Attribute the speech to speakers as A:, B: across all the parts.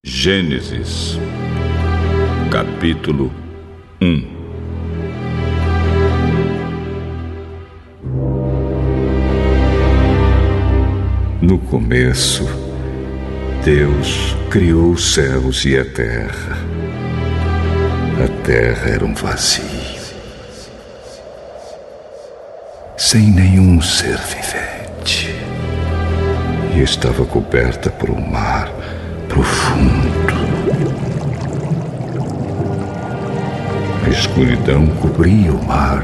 A: Gênesis, capítulo 1. No começo, Deus criou os céus e a terra. A terra era um vazio, sem nenhum ser vivente, e estava coberta por um mar profundo. A escuridão cobria o mar,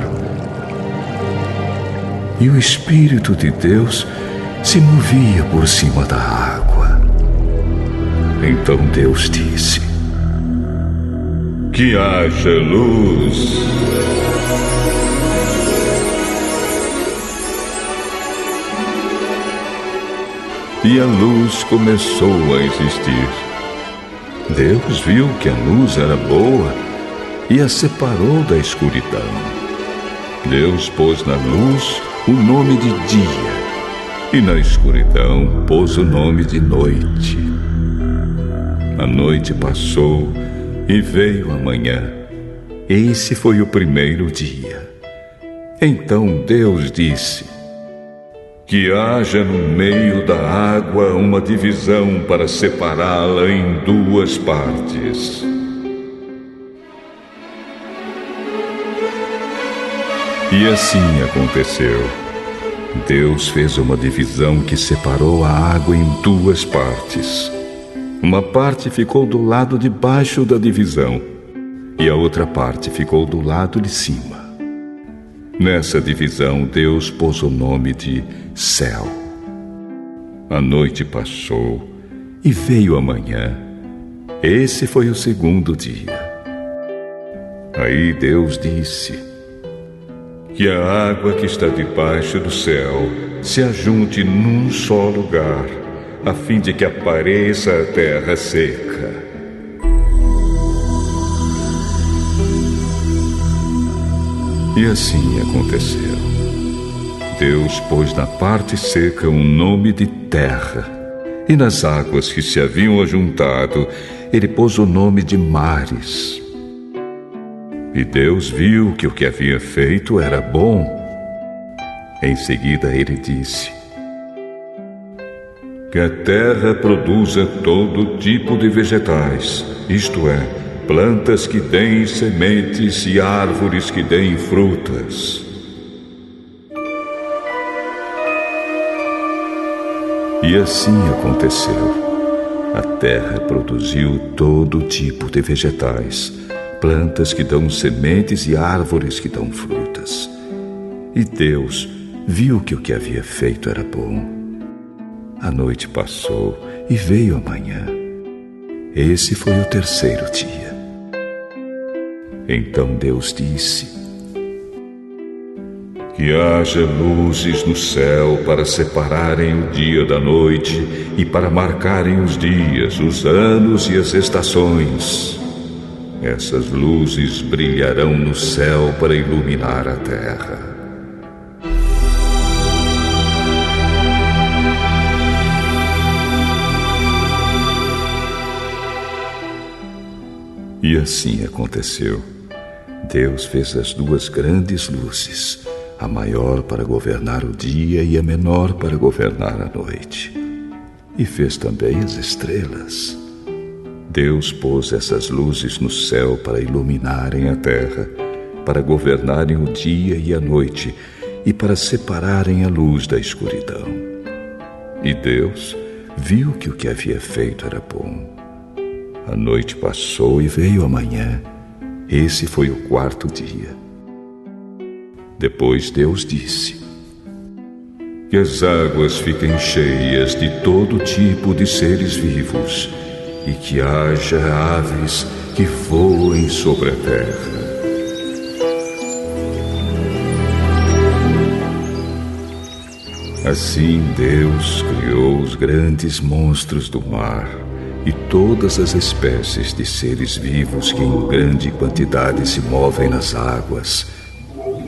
A: e o Espírito de Deus se movia por cima da água. Então Deus disse: que haja luz. E a luz começou a existir. Deus viu que a luz era boa e a separou da escuridão. Deus pôs na luz o nome de dia, e na escuridão pôs o nome de noite. A noite passou e veio a manhã. Esse foi o primeiro dia. Então Deus disse: que haja no meio da água uma divisão para separá-la em duas partes. E assim aconteceu. Deus fez uma divisão que separou a água em duas partes. Uma parte ficou do lado de baixo da divisão, e a outra parte ficou do lado de cima. Nessa divisão, Deus pôs o nome de céu. A noite passou e veio a manhã. Esse foi o segundo dia. Aí Deus disse: que a água que está debaixo do céu se ajunte num só lugar, a fim de que apareça a terra seca. E assim aconteceu. Deus pôs na parte seca um nome de terra, e nas águas que se haviam ajuntado, ele pôs o nome de mares. E Deus viu que o que havia feito era bom. Em seguida ele disse: que a terra produza todo tipo de vegetais, isto é, plantas que deem sementes e árvores que deem frutas. E assim aconteceu. A terra produziu todo tipo de vegetais, plantas que dão sementes e árvores que dão frutas. E Deus viu que o que havia feito era bom. A noite passou e veio a manhã. Esse foi o terceiro dia. Então Deus disse: que haja luzes no céu para separarem o dia da noite e para marcarem os dias, os anos e as estações. Essas luzes brilharão no céu para iluminar a terra. E assim aconteceu. Deus fez as duas grandes luzes, a maior para governar o dia e a menor para governar a noite. E fez também as estrelas. Deus pôs essas luzes no céu para iluminarem a terra, para governarem o dia e a noite, e para separarem a luz da escuridão. E Deus viu que o que havia feito era bom. A noite passou e veio a manhã. Esse foi o quarto dia. Depois Deus disse: que as águas fiquem cheias de todo tipo de seres vivos, e que haja aves que voem sobre a terra. Assim Deus criou os grandes monstros do mar e todas as espécies de seres vivos que em grande quantidade se movem nas águas,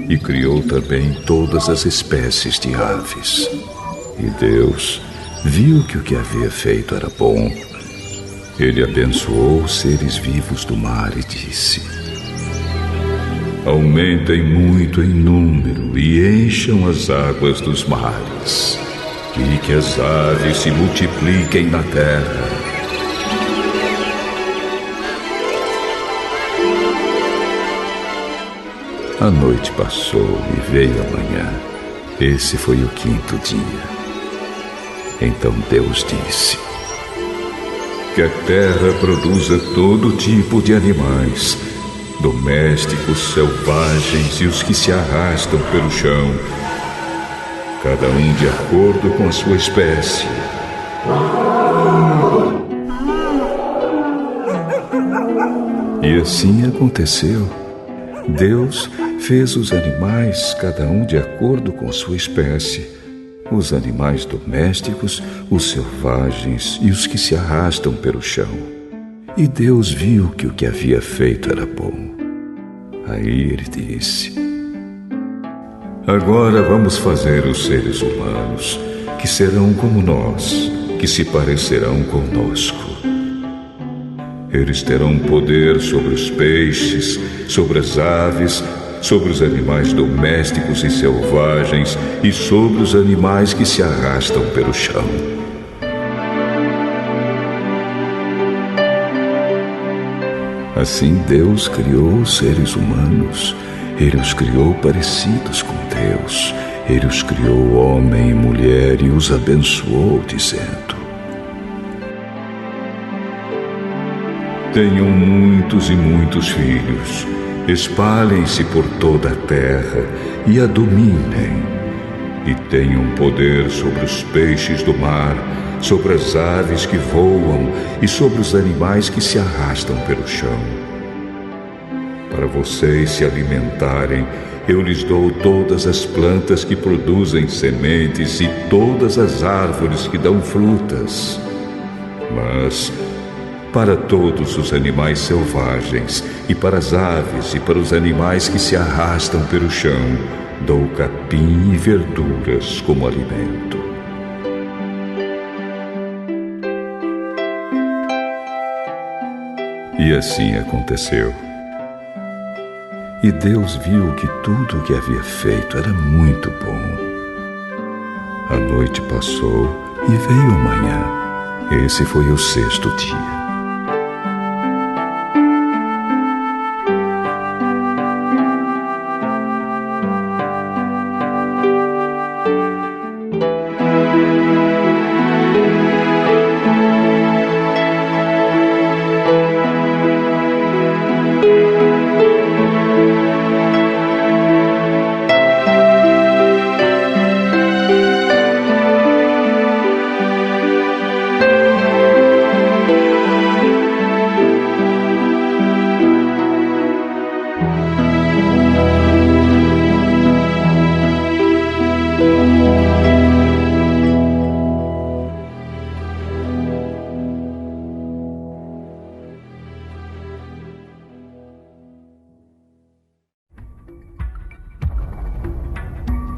A: e criou também todas as espécies de aves. E Deus viu que o que havia feito era bom. Ele abençoou os seres vivos do mar e disse: aumentem muito em número e encham as águas dos mares, e que as aves se multipliquem na terra. A noite passou e veio a manhã. Esse foi o 5º dia. Então Deus disse: que a terra produza todo tipo de animais, domésticos, selvagens e os que se arrastam pelo chão, cada um de acordo com a sua espécie. E assim aconteceu. Deus fez os animais, cada um de acordo com sua espécie, os animais domésticos, os selvagens e os que se arrastam pelo chão. E Deus viu que o que havia feito era bom. Aí ele disse: agora vamos fazer os seres humanos, que serão como nós, que se parecerão conosco. Eles terão poder sobre os peixes, sobre as aves, sobre os animais domésticos e selvagens e sobre os animais que se arrastam pelo chão. Assim Deus criou os seres humanos. Ele os criou parecidos com Deus. Ele os criou homem e mulher e os abençoou, dizendo: tenham muitos e muitos filhos, espalhem-se por toda a terra e a dominem, e tenham poder sobre os peixes do mar, sobre as aves que voam e sobre os animais que se arrastam pelo chão. Para vocês se alimentarem, eu lhes dou todas as plantas que produzem sementes e todas as árvores que dão frutas. Mas para todos os animais selvagens, e para as aves e para os animais que se arrastam pelo chão, dou capim e verduras como alimento. E assim aconteceu. E Deus viu que tudo o que havia feito era muito bom. A noite passou e veio a manhã. Esse foi o 6º dia.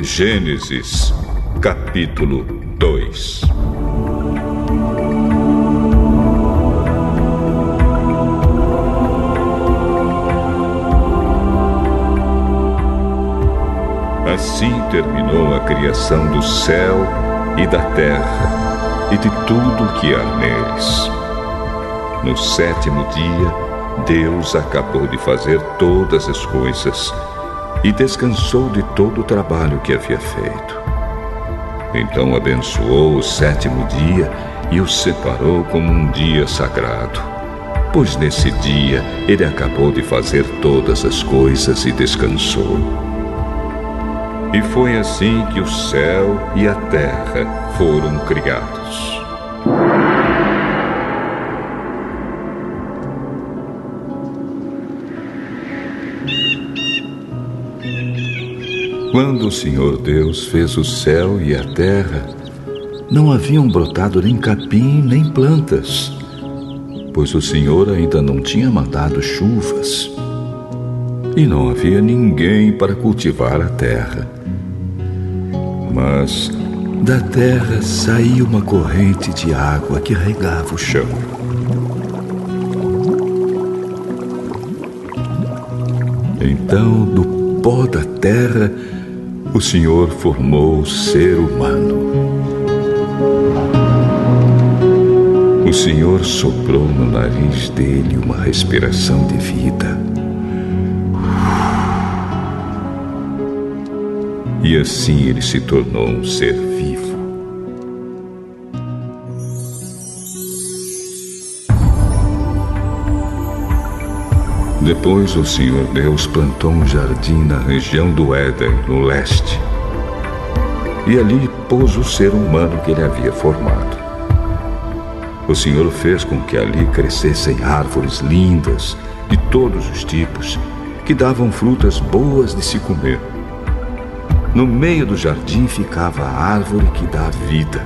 A: Gênesis, capítulo 2. Assim terminou a criação do céu e da terra e de tudo o que há neles. No 7º dia, Deus acabou de fazer todas as coisas e descansou de todo o trabalho que havia feito. Então abençoou o 7º dia e o separou como um dia sagrado, pois nesse dia ele acabou de fazer todas as coisas e descansou. E foi assim que o céu e a terra foram criados. Quando o Senhor Deus fez o céu e a terra, não haviam brotado nem capim nem plantas, pois o Senhor ainda não tinha mandado chuvas, e não havia ninguém para cultivar a terra. Mas da terra saía uma corrente de água que regava o chão. então, do pó da terra, o Senhor formou o ser humano. O Senhor soprou no nariz dele uma respiração de vida. E assim ele se tornou um ser vivo. Depois o Senhor Deus plantou um jardim na região do Éden, no leste. E ali pôs o ser humano que ele havia formado. O Senhor fez com que ali crescessem árvores lindas, de todos os tipos, que davam frutas boas de se comer. No meio do jardim ficava a árvore que dá a vida,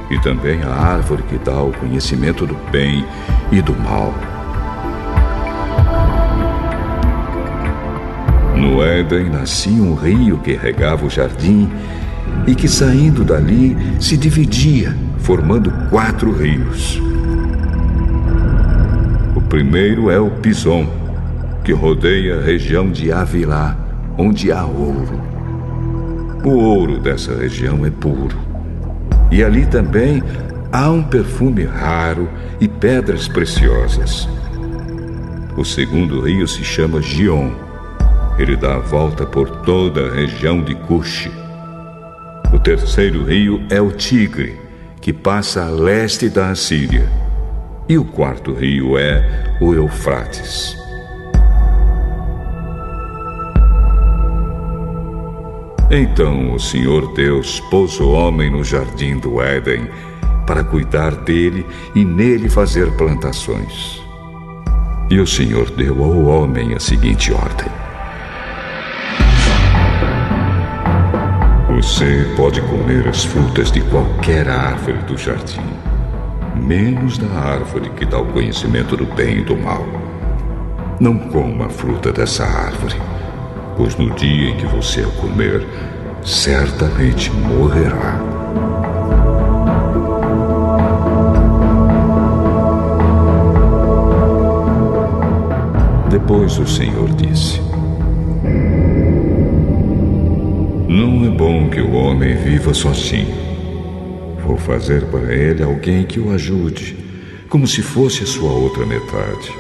A: e também a árvore que dá o conhecimento do bem e do mal. No Éden nascia um rio que regava o jardim e que, saindo dali, se dividia, formando 4 rios. O primeiro é o Pison, que rodeia a região de Havilá, onde há ouro. O ouro dessa região é puro. E ali também há um perfume raro e pedras preciosas. O segundo rio se chama Gion. Ele dá a volta por toda a região de Cuxi. O terceiro rio é o Tigre, que passa a leste da Assíria. E o quarto rio é o Eufrates. Então o Senhor Deus pôs o homem no jardim do Éden para cuidar dele e nele fazer plantações. E o Senhor deu ao homem a seguinte ordem: você pode comer as frutas de qualquer árvore do jardim, menos da árvore que dá o conhecimento do bem e do mal. Não coma a fruta dessa árvore, pois no dia em que você a comer, certamente morrerá. Depois o Senhor disse: não é bom que o homem viva sozinho. Vou fazer para ele alguém que o ajude, como se fosse a sua outra metade.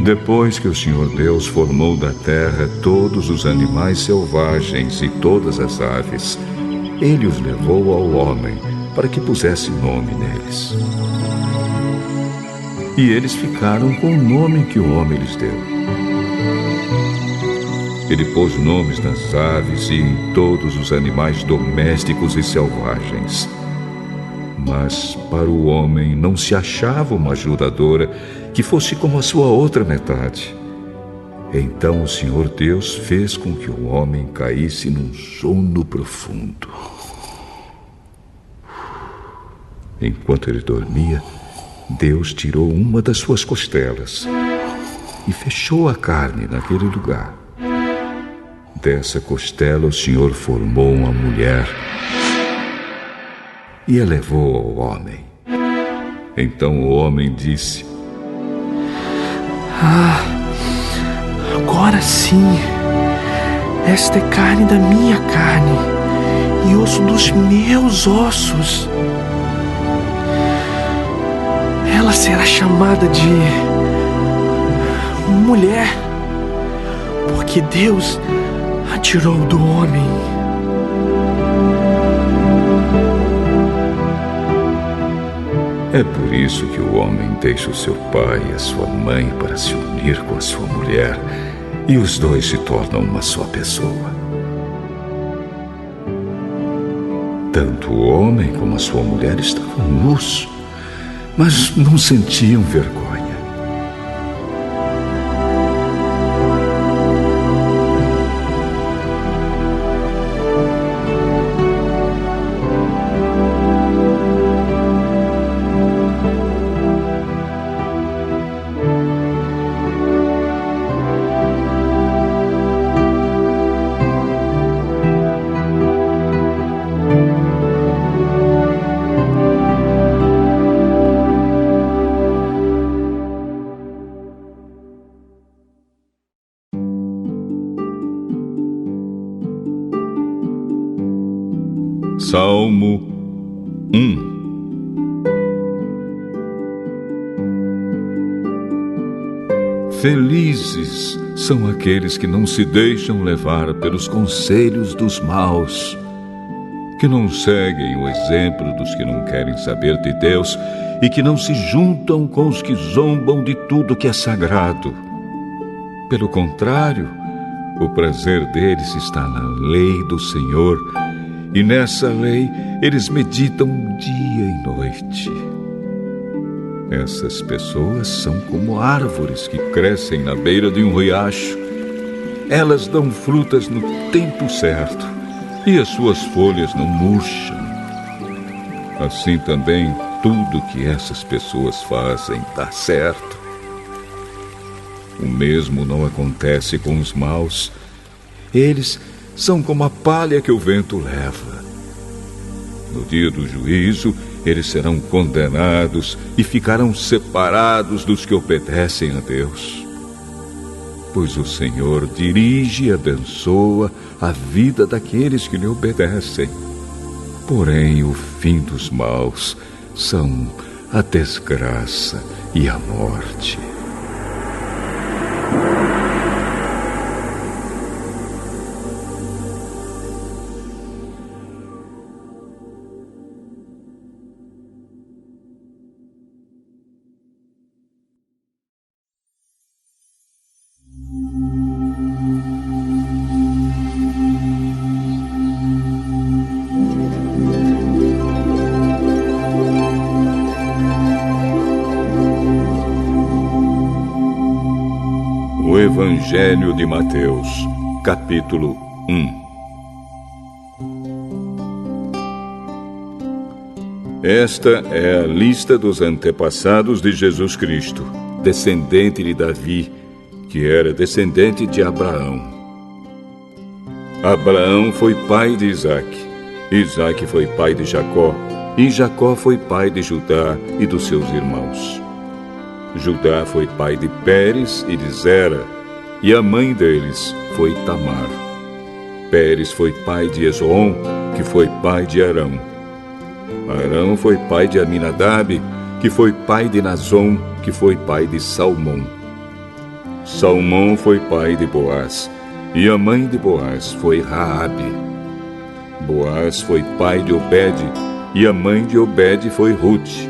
A: Depois que o Senhor Deus formou da terra todos os animais selvagens e todas as aves, ele os levou ao homem para que pusesse nome neles. E eles ficaram com o nome que o homem lhes deu. Ele pôs nomes nas aves e em todos os animais domésticos e selvagens. Mas para o homem não se achava uma ajudadora que fosse como a sua outra metade. Então o Senhor Deus fez com que o homem caísse num sono profundo. Enquanto ele dormia, Deus tirou uma das suas costelas e fechou a carne naquele lugar. Dessa costela o Senhor formou uma mulher e a levou ao homem. Então o homem disse:
B: agora sim, esta é carne da minha carne e osso dos meus ossos. Ela será chamada de mulher, porque Deus a tirou do homem.
A: É por isso que o homem deixa o seu pai e a sua mãe para se unir com a sua mulher, e os dois se tornam uma só pessoa. Tanto o homem como a sua mulher estavam nus, mas não sentiam vergonha. Salmo 1. Felizes são aqueles que não se deixam levar pelos conselhos dos maus, que não seguem o exemplo dos que não querem saber de Deus e que não se juntam com os que zombam de tudo que é sagrado. Pelo contrário, o prazer deles está na lei do Senhor, e nessa lei eles meditam dia e noite. Essas pessoas são como árvores que crescem na beira de um riacho. Elas dão frutas no tempo certo e as suas folhas não murcham. Assim também, tudo que essas pessoas fazem dá certo. O mesmo não acontece com os maus. Eles são como a palha que o vento leva. No dia do juízo, eles serão condenados e ficarão separados dos que obedecem a Deus. Pois o Senhor dirige e abençoa a vida daqueles que lhe obedecem. Porém, o fim dos maus são a desgraça e a morte. O Evangelho de Mateus, capítulo 1. Esta é a lista dos antepassados de Jesus Cristo, descendente de Davi, que era descendente de Abraão. Abraão foi pai de Isaque, Isaque foi pai de Jacó, e Jacó foi pai de Judá e dos seus irmãos. Judá foi pai de Pérez e de Zera, e a mãe deles foi Tamar. Pérez foi pai de Esrom, que foi pai de Arão. Arão foi pai de Aminadab, que foi pai de Nazom, que foi pai de Salmão. Salmão foi pai de Boaz, e a mãe de Boaz foi Raabe. Boaz foi pai de Obed, e a mãe de Obed foi Ruth.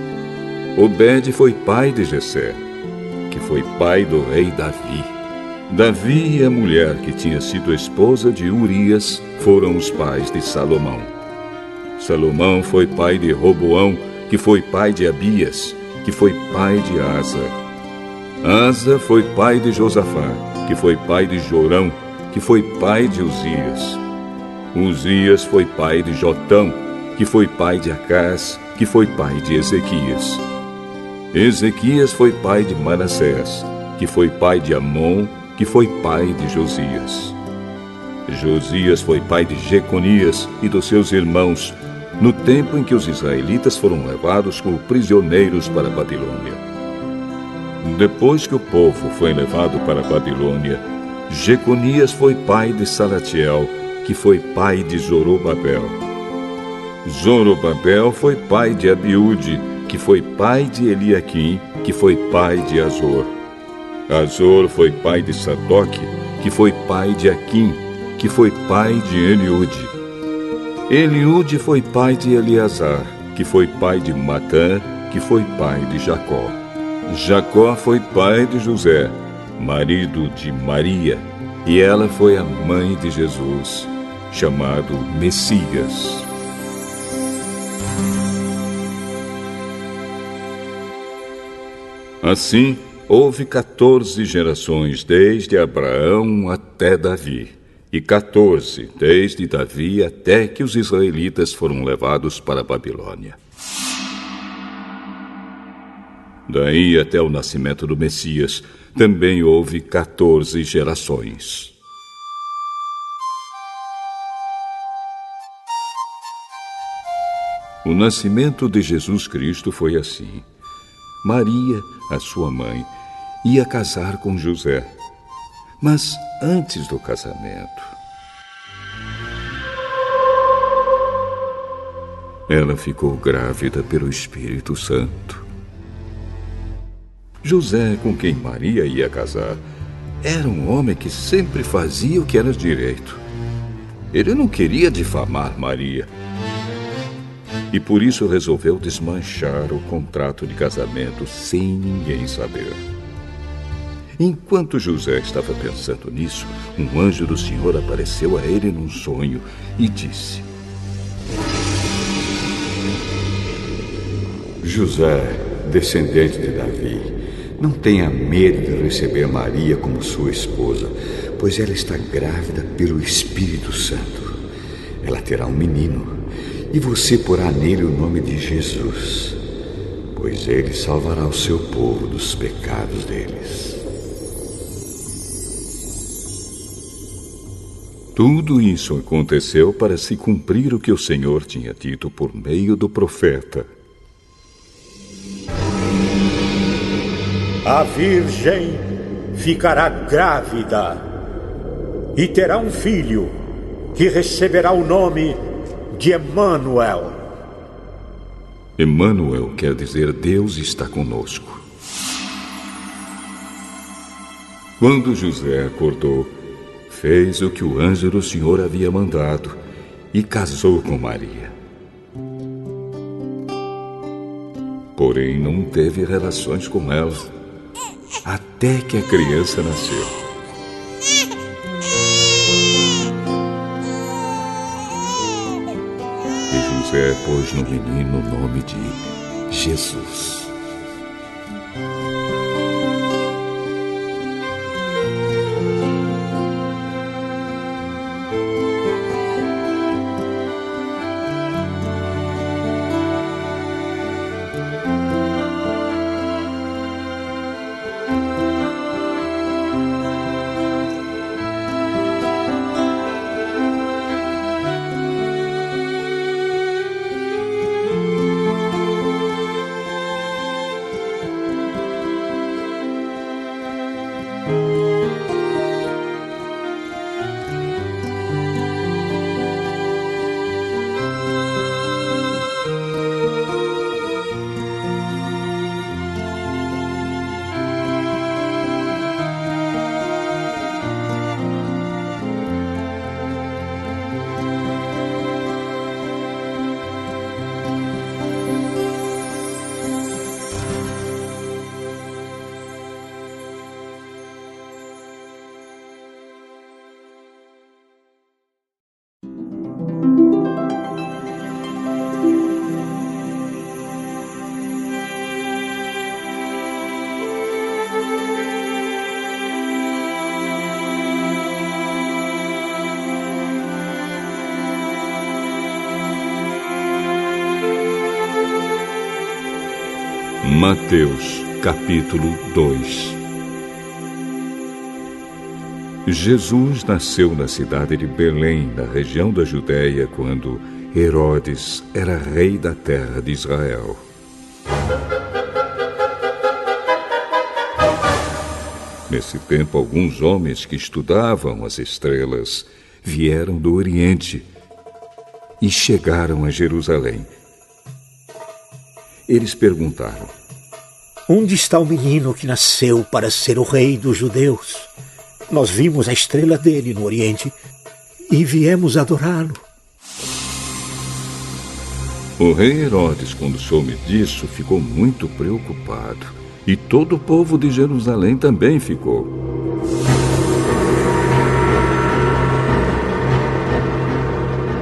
A: Obed foi pai de Jessé, que foi pai do rei Davi. Davi e a mulher que tinha sido esposa de Urias foram os pais de Salomão. Salomão foi pai de Roboão, que foi pai de Abias, que foi pai de Asa. Asa foi pai de Josafá, que foi pai de Jorão, que foi pai de Uzias. Uzias foi pai de Jotão, que foi pai de Acás, que foi pai de Ezequias. Ezequias foi pai de Manassés, que foi pai de Amon, que foi pai de Josias. Josias foi pai de Jeconias e dos seus irmãos, no tempo em que os israelitas foram levados como prisioneiros para a Babilônia. Depois que o povo foi levado para a Babilônia, Jeconias foi pai de Salatiel, que foi pai de Zorobabel. Zorobabel foi pai de Abiúde, que foi pai de Eliaquim, que foi pai de Azor. Azor foi pai de Sadoque, que foi pai de Aquim, que foi pai de Eliúde. Eliúde foi pai de Eleazar, que foi pai de Matã, que foi pai de Jacó. Jacó foi pai de José, marido de Maria, e ela foi a mãe de Jesus, chamado Messias. Assim, houve 14 gerações desde Abraão até Davi, e 14 desde Davi até que os israelitas foram levados para a Babilônia. Daí até o nascimento do Messias, também houve 14 gerações. O nascimento de Jesus Cristo foi assim. Maria, a sua mãe, ia casar com José. Mas antes do casamento, Ela ficou grávida pelo Espírito Santo. José, com quem Maria ia casar, era um homem que sempre fazia o que era direito. Ele não queria difamar Maria. E por isso resolveu desmanchar o contrato de casamento sem ninguém saber. Enquanto José estava pensando nisso, um anjo do Senhor apareceu a ele num sonho e disse:
C: José, descendente de Davi, não tenha medo de receber Maria como sua esposa, pois ela está grávida pelo Espírito Santo. Ela terá um menino, e você porá nele o nome de Jesus, pois ele salvará o seu povo dos pecados deles.
A: Tudo isso aconteceu para se cumprir o que o Senhor tinha dito por meio do profeta.
D: A virgem ficará grávida e terá um filho que receberá o nome de Emanuel.
A: Emanuel quer dizer Deus está conosco. Quando José acordou, fez o que o anjo do Senhor havia mandado e casou com Maria. Porém, não teve relações com ela até que a criança nasceu. E José pôs no menino o nome de Jesus. Mateus, capítulo 2. Jesus nasceu na cidade de Belém, na região da Judéia, quando Herodes era rei da terra de Israel. Nesse tempo, alguns homens que estudavam as estrelas vieram do Oriente e chegaram a Jerusalém. Eles perguntaram:
D: Onde está o menino que nasceu para ser o rei dos judeus? Nós vimos a estrela dele no Oriente e viemos adorá-lo.
A: O rei Herodes, quando soube disso, ficou muito preocupado. E todo o povo de Jerusalém também ficou.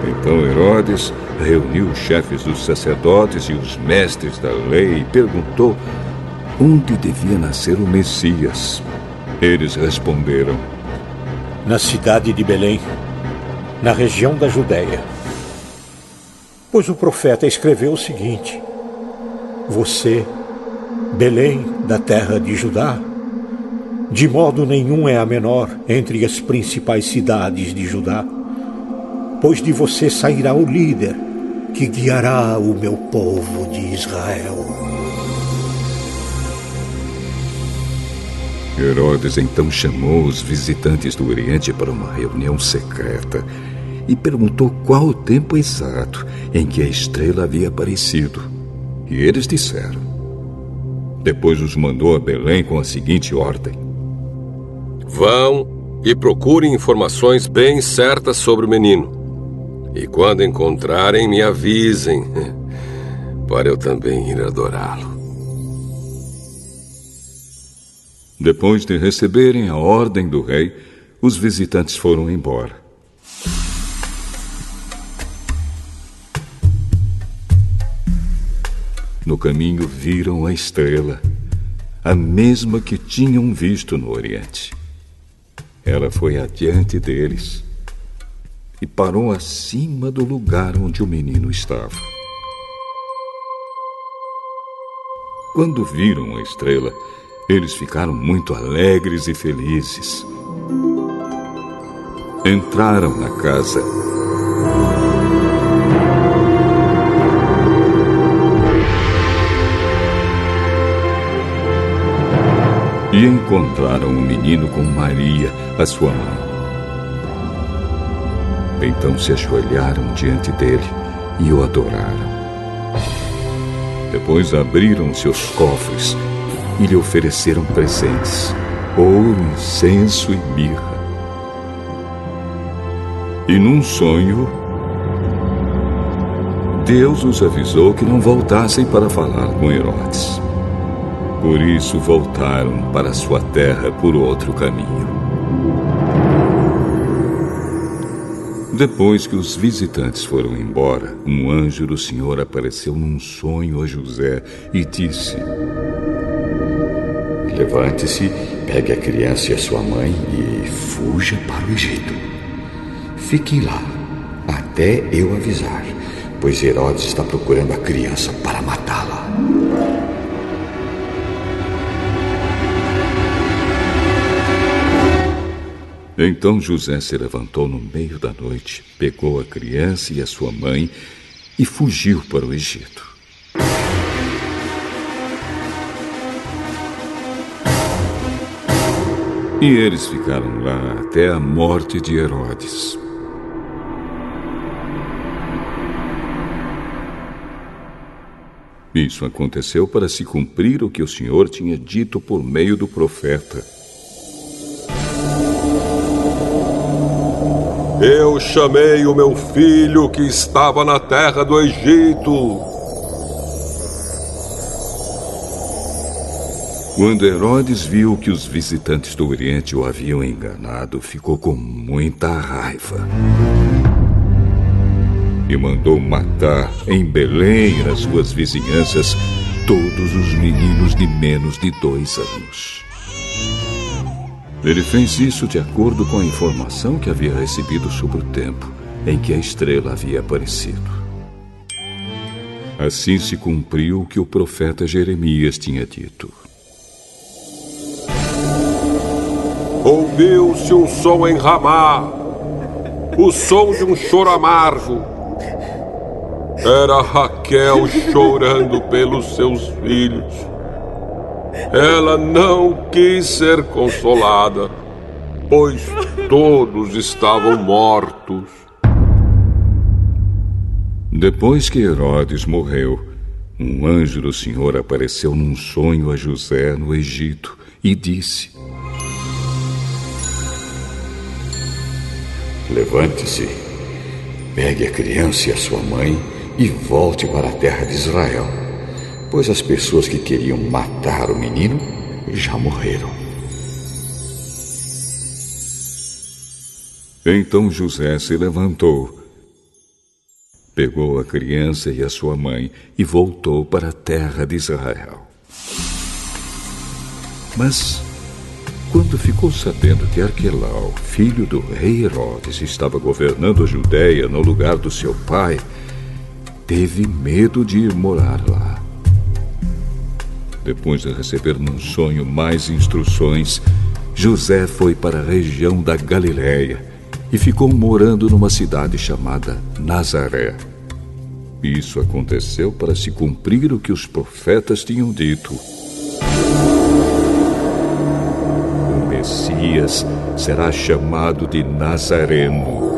A: Então Herodes reuniu os chefes dos sacerdotes e os mestres da lei e perguntou onde devia nascer o Messias. Eles responderam:
D: Na cidade de Belém, na região da Judéia. Pois o profeta escreveu o seguinte: Você, Belém, da terra de Judá, de modo nenhum é a menor entre as principais cidades de Judá, pois de você sairá o líder que guiará o meu povo de Israel.
A: Herodes então chamou os visitantes do Oriente para uma reunião secreta e perguntou qual o tempo exato em que a estrela havia aparecido. E eles disseram. Depois os mandou a Belém com a seguinte ordem:
E: vão e procurem informações bem certas sobre o menino. E quando encontrarem, me avisem, para eu também ir adorá-lo.
A: Depois de receberem a ordem do rei, os visitantes foram embora. No caminho viram a estrela, a mesma que tinham visto no Oriente. Ela foi adiante deles e parou acima do lugar onde o menino estava. Quando viram a estrela, eles ficaram muito alegres e felizes. Entraram na casa. E encontraram o menino com Maria, a sua mãe. Então se ajoelharam diante dele e o adoraram. Depois abriram seus cofres e lhe ofereceram presentes: ouro, incenso e mirra. E num sonho, Deus os avisou que não voltassem para falar com Herodes. Por isso voltaram para sua terra por outro caminho. Depois que os visitantes foram embora, um anjo do Senhor apareceu num sonho a José e disse:
C: levante-se, pegue a criança e a sua mãe e fuja para o Egito. Fiquem lá, até eu avisar, pois Herodes está procurando a criança para matá-la.
A: Então José se levantou no meio da noite, pegou a criança e a sua mãe e fugiu para o Egito. E eles ficaram lá até a morte de Herodes. Isso aconteceu para se cumprir o que o Senhor tinha dito por meio do profeta:
E: eu chamei o meu filho que estava na terra do Egito.
A: Quando Herodes viu que os visitantes do Oriente o haviam enganado, ficou com muita raiva. E mandou matar em Belém e nas suas vizinhanças todos os meninos de menos de 2 anos. Ele fez isso de acordo com a informação que havia recebido sobre o tempo em que a estrela havia aparecido. Assim se cumpriu o que o profeta Jeremias tinha dito.
E: Ouviu-se um som em Ramá, o som de um choro amargo. Era Raquel chorando pelos seus filhos. Ela não quis ser consolada, pois todos estavam mortos.
A: Depois que Herodes morreu, um anjo do Senhor apareceu num sonho a José no Egito e disse:
C: levante-se, pegue a criança e a sua mãe e volte para a terra de Israel, pois as pessoas que queriam matar o menino já morreram.
A: Então José se levantou, pegou a criança e a sua mãe e voltou para a terra de Israel. Mas quando ficou sabendo que Arquelau, filho do rei Herodes, estava governando a Judéia no lugar do seu pai, teve medo de ir morar lá. Depois de receber num sonho mais instruções, José foi para a região da Galiléia e ficou morando numa cidade chamada Nazaré. Isso aconteceu para se cumprir o que os profetas tinham dito: o Messias será chamado de Nazareno.